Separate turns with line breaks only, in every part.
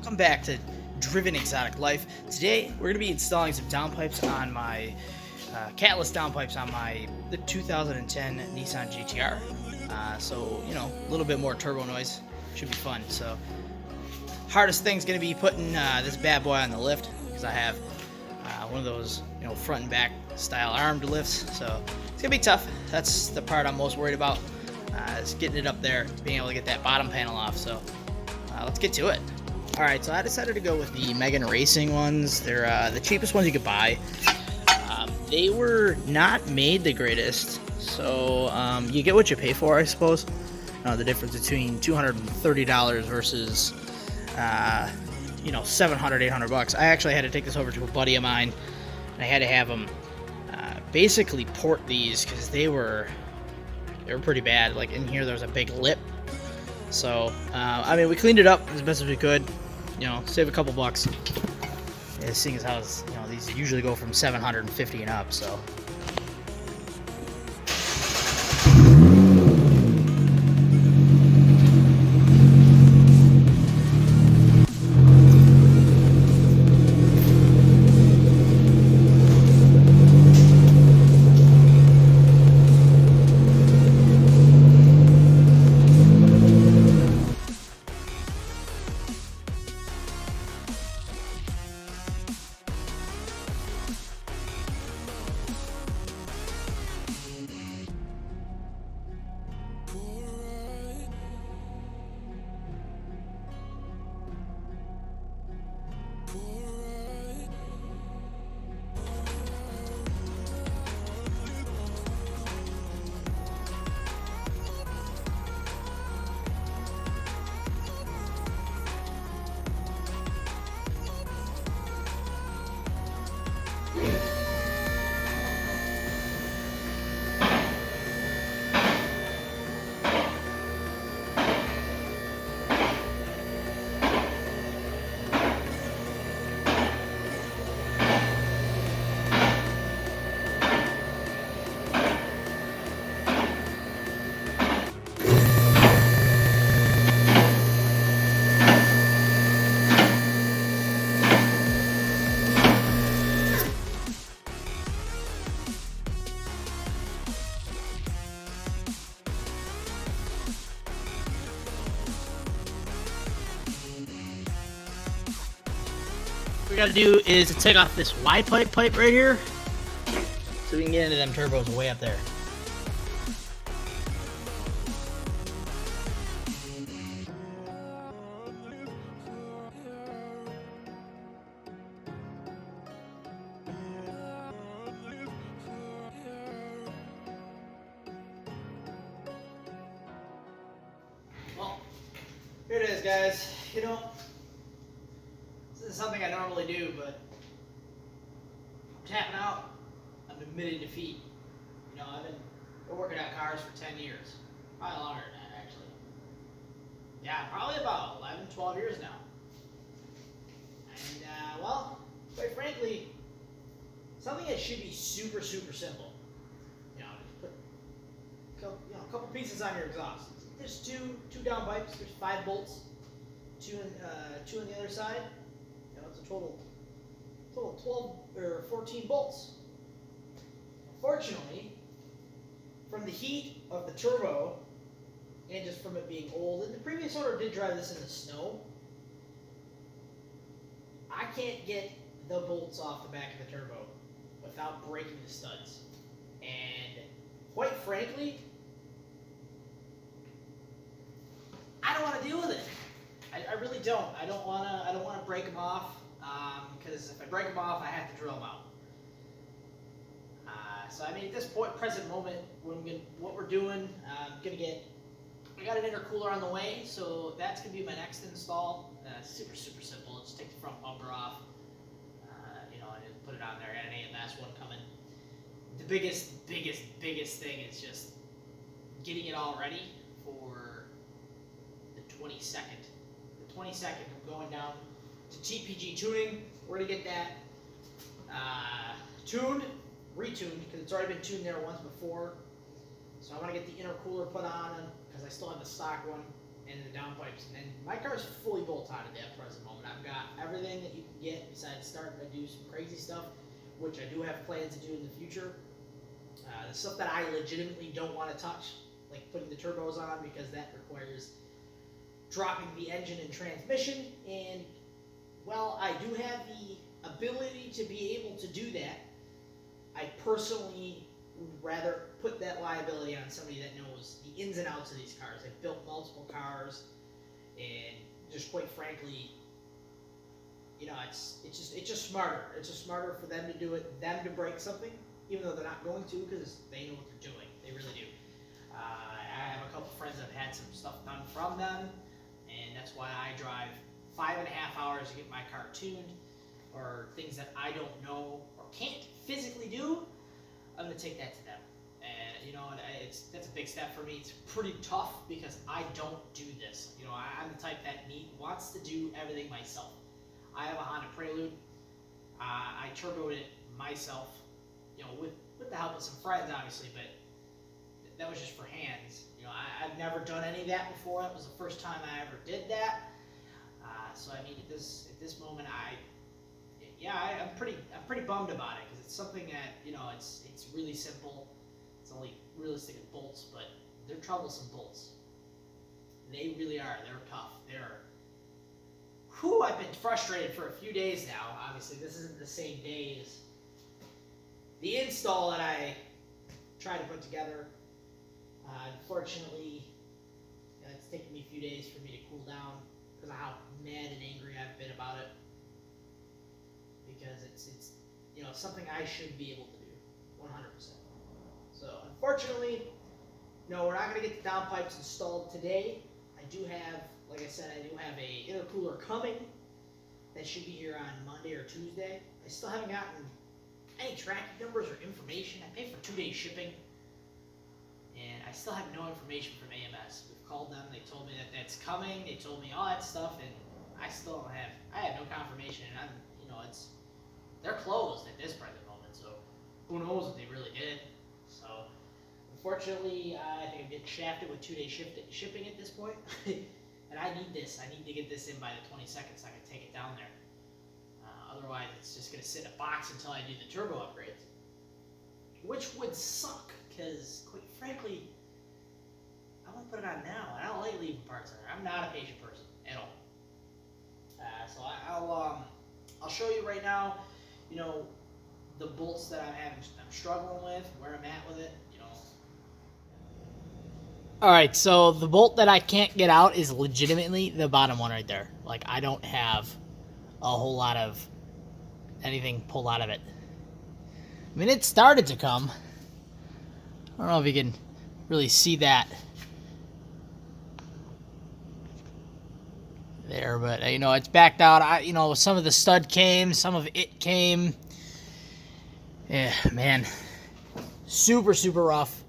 Welcome back to Driven Exotic Life. Today we're going to be installing some downpipes on my catless downpipes on the 2010 Nissan GTR. So, you know, a little bit more turbo noise. Should be fun. So, hardest thing's going to be putting this bad boy on the lift, because I have one of those, you know, front and back style armed lifts. So, it's going to be tough. That's the part I'm most worried about, is getting it up there, being able to get that bottom panel off. So, let's get to it. Alright, so I decided to go with the Megan Racing ones. They're the cheapest ones you could buy. They were not made the greatest, so you get what you pay for, I suppose. The difference between $230 versus, you know, $700, $800. I actually had to take this over to a buddy of mine, and I had to have him basically port these, because they were pretty bad. Like, in here there was a big lip. So, I mean, we cleaned it up as best as we could, you know, save a couple bucks. Yeah, seeing as how, you know, these usually go from $750 and up, so. What we gotta do is to take off this Y-pipe pipe right here, so we can get into them turbos way up there. Well, here it is, guys. You know, this is something I normally do, but I'm tapping out. I'm admitting defeat. You know, I've been working on cars for 10 years. Probably longer than that, actually. Yeah, probably about 11, 12 years now. And, well, quite frankly, something that should be super, super simple. You know, just put a couple pieces on your exhaust. There's two downpipes. There's 5 bolts. Two on the other side. You know, it's a total 12 or 14 bolts. Unfortunately, from the heat of the turbo and just from it being old, and the previous owner did drive this in the snow, I can't get the bolts off the back of the turbo without breaking the studs. And quite frankly, I don't want to deal with it. I really don't. I don't want to break them off, because if I break them off, I have to drill them out. So I mean, at this present moment, what we're doing, I got an intercooler on the way, so that's gonna be my next install. Super simple. Just take the front bumper off, you know, and just put it on there. I got an AMS one coming. The biggest thing is just getting it all ready for the 22nd. The 22nd, I'm going down to TPG Tuning. We're going to get that tuned, retuned, because it's already been tuned there once before. So I want to get the intercooler put on, because I still have the stock one, and the downpipes, and my car's fully bolt-on at that present moment. I've got everything that you can get besides starting to do some crazy stuff, which I do have plans to do in the future. The stuff that I legitimately don't want to touch, like putting the turbos on, because that requires dropping the engine and transmission, and while I do have the ability to be able to do that, I personally would rather put that liability on somebody that knows the ins and outs of these cars. They've built multiple cars, and just quite frankly, you know, it's just smarter. It's just smarter for them to do it, them to break something, even though they're not going to, because they know what they're doing. They really do. I have a couple friends that have had some stuff done from them, and that's why I drive 5.5 hours to get my car tuned, or things that I don't know or can't physically do. I'm gonna take that to them, and you know, that's a big step for me. It's pretty tough because I don't do this. You know, I'm the type that wants to do everything myself. I have a Honda Prelude. I turboed it myself, you know, with the help of some friends, obviously, but that was just for hands. You know, I've never done any of that before. That was the first time I ever did that. So I mean, at this moment, I'm pretty bummed about it, because it's something that, you know, it's really simple. It's only realistic as bolts, but they're troublesome bolts. They really are. They're tough. I've been frustrated for a few days now. Obviously, this isn't the same day as the install that I tried to put together. Unfortunately, it's taken me a few days for me to cool down because of how mad and angry I've been about it. Because it's you know, something I should be able to do, 100%. So unfortunately, no, we're not going to get the downpipes installed today. I do have, like I said, I do have a intercooler coming that should be here on Monday or Tuesday. I still haven't gotten any tracking numbers or information. I paid for 2-day shipping, and I still have no information from AMS. We've called them. They told me that that's coming. They told me all that stuff, and I still don't have. I have no confirmation, and they're closed at this present moment. So who knows what they really did? So unfortunately, I think I'm getting shafted with 2-day shipping at this point. And I need this. I need to get this in by the 22nd so I can take it down there. Otherwise, it's just going to sit in a box until I do the turbo upgrades. Which would suck, because, quite frankly, I want to put it on now. I don't like leaving parts in there. I'm not a patient person at all. So I'll show you right now, you know, the bolts that I'm struggling with, where I'm at with it, you know. Alright, so the bolt that I can't get out is legitimately the bottom one right there. Like, I don't have a whole lot of anything pulled out of it. I mean, it started to come. I don't know if you can really see that there, but you know, it's backed out. You know, some of the stud came, some of it came. Yeah, man, super rough.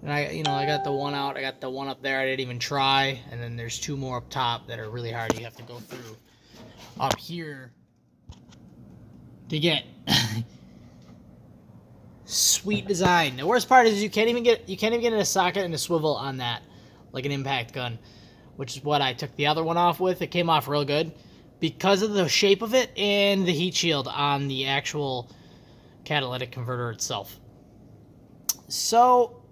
And I got the one out. I got the one up there I didn't even try, and then there's 2 more up top that are really hard. You have to go through up here to get. Sweet design. The worst part is you can't even get a socket and a swivel on that, like an impact gun, which is what I took the other one off with. It came off real good because of the shape of it and the heat shield on the actual catalytic converter itself. So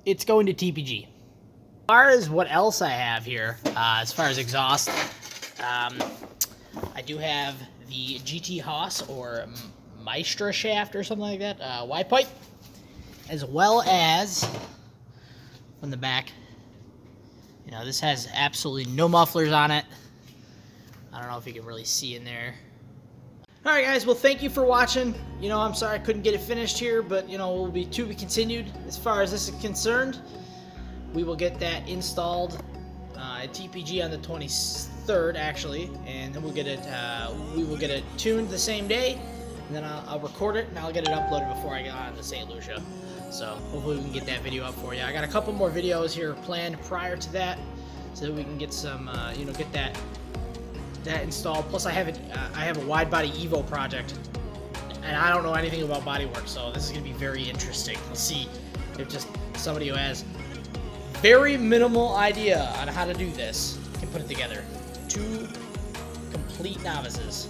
it's going to TPG. As far as what else I have here, as far as exhaust, I do have the GT Haas or Maestra shaft or something like that, Y-pipe, as well as from the back. You know, this has absolutely no mufflers on it. I don't know if you can really see in there. Alright guys, well thank you for watching. You know, I'm sorry I couldn't get it finished here, but you know, we'll be to be continued as far as this is concerned. We will get that installed at TPG on the 23rd actually, and then we'll get it we will get it tuned the same day, and then I'll record it and I'll get it uploaded before I get on to St. Lucia. So hopefully we can get that video up for you. I got a couple more videos here planned prior to that, so that we can get some, you know, get that installed. Plus I have a wide body Evo project, and I don't know anything about bodywork, so this is gonna be very interesting. We'll see if just somebody who has very minimal idea on how to do this, can put it together. 2 complete novices.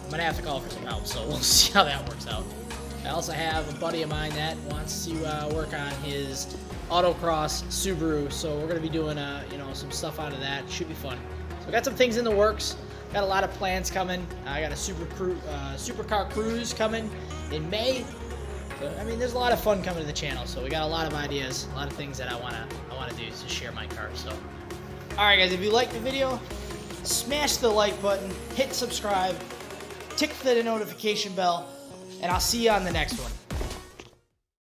I'm gonna have to call for some help, so we'll see how that works out. I also have a buddy of mine that wants to work on his autocross Subaru, so we're gonna be doing you know, some stuff out of that. Should be fun. So we got some things in the works. Got a lot of plans coming. I got a supercar cruise coming in May. So, I mean, there's a lot of fun coming to the channel. So we got a lot of ideas, a lot of things that I wanna do to share my car. So, all right, guys, if you liked the video, smash the like button, hit subscribe, tick the notification bell, and I'll see you on the next one.